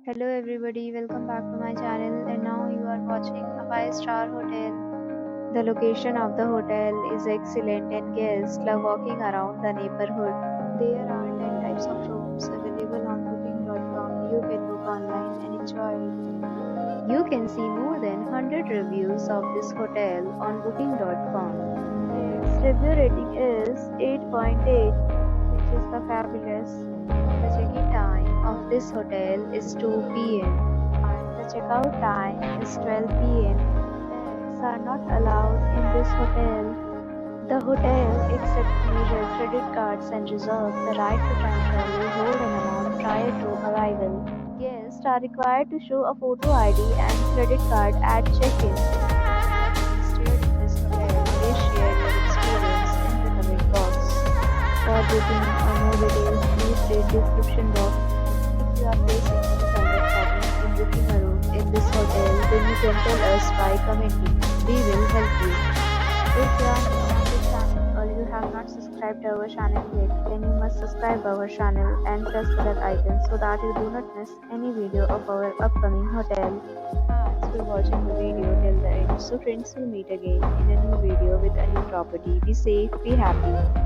Hello everybody, welcome back to my channel and now you are watching a 5-star hotel. The location of the hotel is excellent and guests love walking around the neighborhood. There are 10 types of rooms available on booking.com. You can book online and enjoy it. You can see more than 100 reviews of this hotel on booking.com. Its review rating is 8.8, which is the fabulous. The check-in time of this hotel is 2 p.m. and the checkout time is 12 p.m. Pets are not allowed in this hotel. The hotel accepts major credit cards and reserves the right to temporarily hold an amount prior to arrival. Guests are required to show a photo ID and credit card at check-in. If you have stayed in this hotel, please share your experience in the comment box. For booking or more details, please read description box. If you are facing any kind of problem in booking a room in this hotel, then you can tell us by commenting. We will help you. If you are new on this channel or you have not subscribed our channel yet, then you must subscribe our channel and press the bell icon so that you do not miss any video of our upcoming hotel. Thanks for watching the video till the end. So friends, will meet again in a new video with a new property. Be safe, be happy.